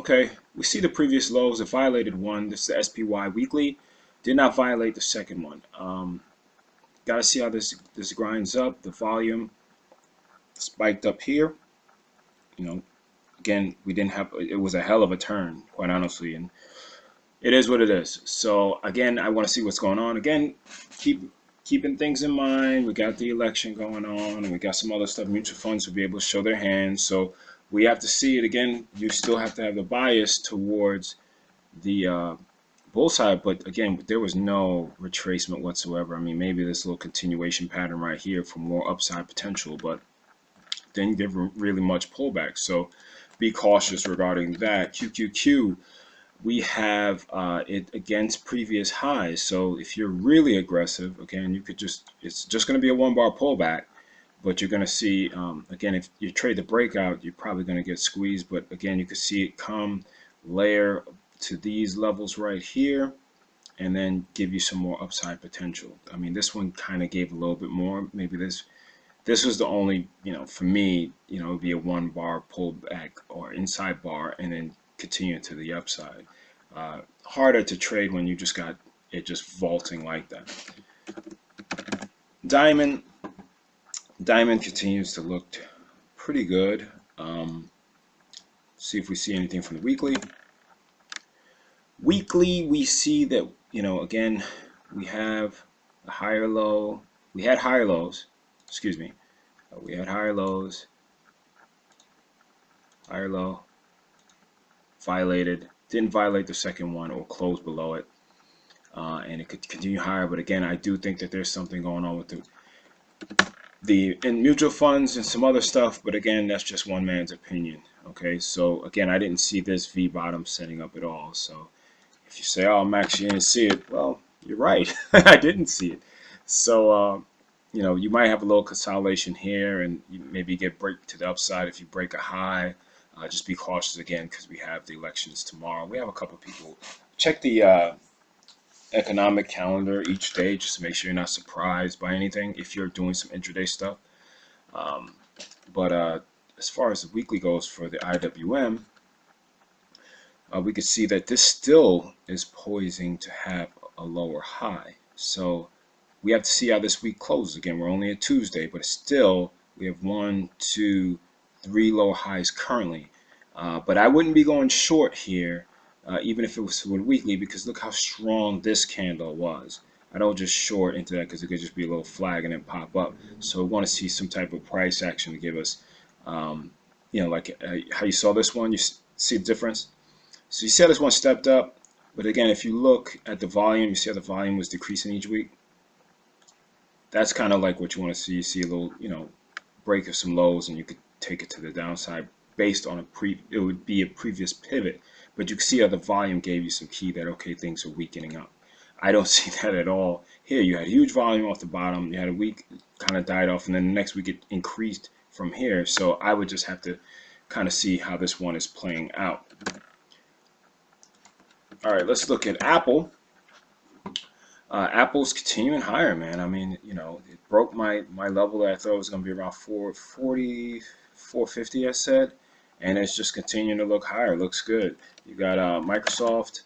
Okay, we see the previous lows. It violated one. This is the SPY weekly. Did not violate the second one. Got to see how this grinds up. The volume spiked up here. You know, again, we didn't have. It was a hell of a turn, quite honestly, and it is what it is. So again, I want to see what's going on. Again, keeping things in mind. We got the election going on, and we got some other stuff. Mutual funds will be able to show their hands. So we have to see it again. You still have to have the bias towards the bull side, but again, there was no retracement whatsoever. I mean, maybe this little continuation pattern right here for more upside potential, but didn't give really much pullback. So be cautious regarding that. QQQ, we have it against previous highs. So if you're really aggressive, again, you could it's just going to be a 1 bar pullback, but you're going to see, again, if you trade the breakout, you're probably going to get squeezed. But again, you can see it come layer to these levels right here and then give you some more upside potential. I mean, this one kind of gave a little bit more. Maybe this was the only, for me, it would be a 1 bar pullback or inside bar and then continue to the upside. Harder to trade when you just got it just vaulting like that. Diamond continues to look pretty good. See if we see anything from the weekly. Weekly, we see that, again, we have a higher low. We had higher lows. Excuse me. We had higher lows. Higher low. Violated. Didn't violate the second one or close below it. And it could continue higher. But again, I do think that there's something going on with in mutual funds and some other stuff. But again, that's just one man's opinion. Okay, so again, I didn't see this V bottom setting up at all. So if you say, oh, Max, you didn't see it, well, you're right. I didn't see it. So, you might have a little consolidation here and you maybe get break to the upside if you break a high. Just be cautious again because we have the elections tomorrow. We have a couple of people. Check the economic calendar each day just to make sure you're not surprised by anything if you're doing some intraday stuff. But as far as the weekly goes for the IWM, we could see that this still is poising to have a lower high. So we have to see how this week closes. Again, we're only at Tuesday, but still we have 1, 2, 3 lower highs currently. But I wouldn't be going short here, even if it was for the weekly, because look how strong this candle was. I don't just short into that because it could just be a little flag and then pop up. So we want to see some type of price action to give us, like how you saw this one. You see the difference? So you see how this one stepped up, but again, if you look at the volume, you see how the volume was decreasing each week. That's kind of like what you want to see. You see a little, break of some lows, and you could take it to the downside based on it would be a previous pivot. But you can see how the volume gave you some key that, okay, things are weakening up. I don't see that at all. Here, you had huge volume off the bottom. You had a week, kind of died off, and then the next week it increased from here. So I would just have to kind of see how this one is playing out. All right, let's look at Apple. Apple's continuing higher, man. I mean, it broke my level that I thought was going to be around 440, 450, I said, and it's just continuing to look higher. Looks good. You got Microsoft.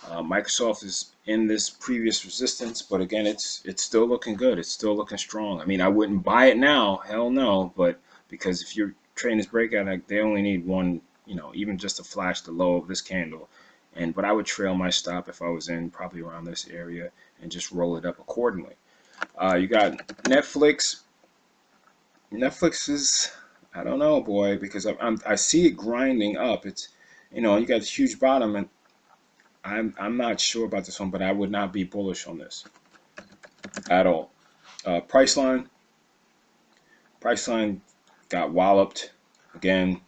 Microsoft is in this previous resistance, but again, it's still looking good. It's still looking strong. I mean, I wouldn't buy it now, hell no, but because if you're trading this breakout, like, they only need one, even just to flash the low of this candle. But I would trail my stop if I was in probably around this area and just roll it up accordingly. You got Netflix. Netflix is, I don't know, boy, because I see it grinding up. It's, you got this huge bottom, and I'm not sure about this one, but I would not be bullish on this at all. Priceline got walloped again.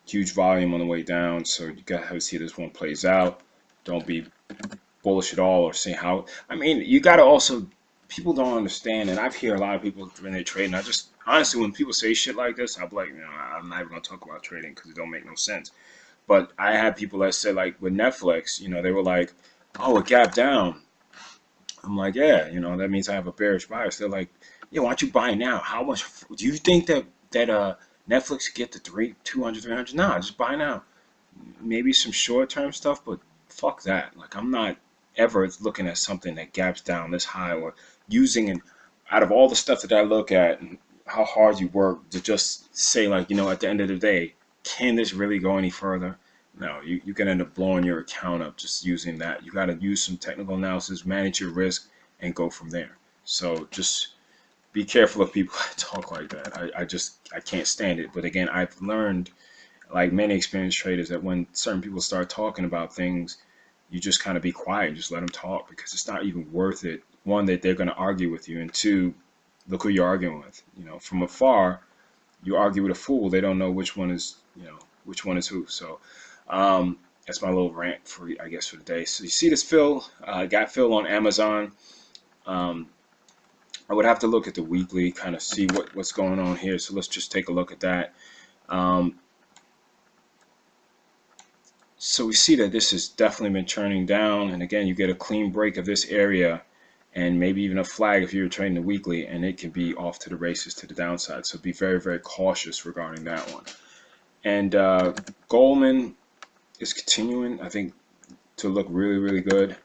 Huge volume on the way down, so you got to see this one plays out. Don't be bullish at all or say how. I mean, you got to also, people don't understand, and I've heard a lot of people when they trade, and I just, honestly, when people say shit like this, I'm like, I'm not even going to talk about trading because it don't make no sense. But I had people that said, like, with Netflix, they were like, oh, it gapped down. I'm like, yeah, that means I have a bearish bias. They're like, yeah, why don't you buy now? How much do you think that Netflix, get the 200, 300. Nah, just buy now. Maybe some short-term stuff, but fuck that. Like, I'm not ever looking at something that gaps down this high or using it out of all the stuff that I look at and how hard you work to just say, like, at the end of the day, can this really go any further? No, you can end up blowing your account up just using that. You got to use some technical analysis, manage your risk, and go from there. So just be careful of people that talk like that. I can't stand it. But again, I've learned, like many experienced traders, that when certain people start talking about things, you just kind of be quiet and just let them talk, because it's not even worth it. One, that they're going to argue with you, and two, look who you're arguing with. From afar, you argue with a fool. They don't know which one is who. So that's my little rant for, I guess, for the day. So you see this fill, got fill on Amazon. I would have to look at the weekly, kind of see what's going on here. So let's just take a look at that. So we see that this has definitely been turning down, and again, you get a clean break of this area and maybe even a flag if you're trading the weekly, and it can be off to the races to the downside. So be very, very cautious regarding that one. And Goldman is continuing, I think, to look really, really good.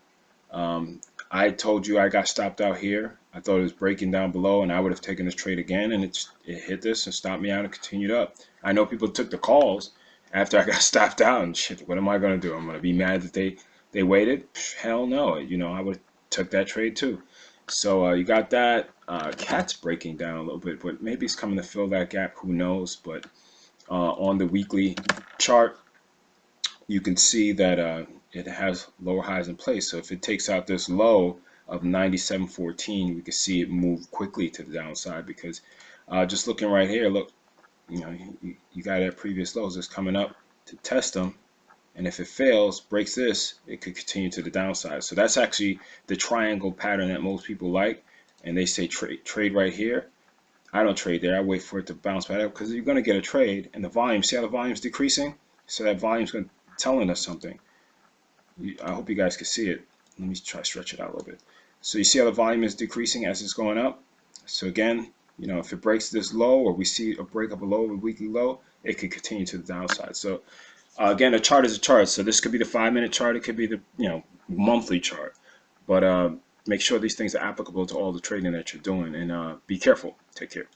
I told you I got stopped out here. I thought it was breaking down below, and I would have taken this trade again, and it hit this and stopped me out and continued up. I know people took the calls after I got stopped out, and shit, what am I going to do? I'm going to be mad that they waited? Hell no. I would have took that trade too. So you got that. Cat's breaking down a little bit, but maybe it's coming to fill that gap. Who knows? But on the weekly chart, you can see that it has lower highs in place. So if it takes out this low of 97.14, we can see it move quickly to the downside, because just looking right here, look, you got at previous lows that's coming up to test them, and if it fails, breaks this, it could continue to the downside. So that's actually the triangle pattern that most people like, and they say trade right here. I don't trade there. I wait for it to bounce back up, because you're going to get a trade, and the volume, see how the volume's decreasing? So that volume's telling us something. I hope you guys can see it. Let me try to stretch it out a little bit. So you see how the volume is decreasing as it's going up? So again, if it breaks this low, or we see a break of a low, a weekly low, it could continue to the downside. So again, a chart is a chart. So this could be the 5-minute chart. It could be the monthly chart. But make sure these things are applicable to all the trading that you're doing, and be careful. Take care.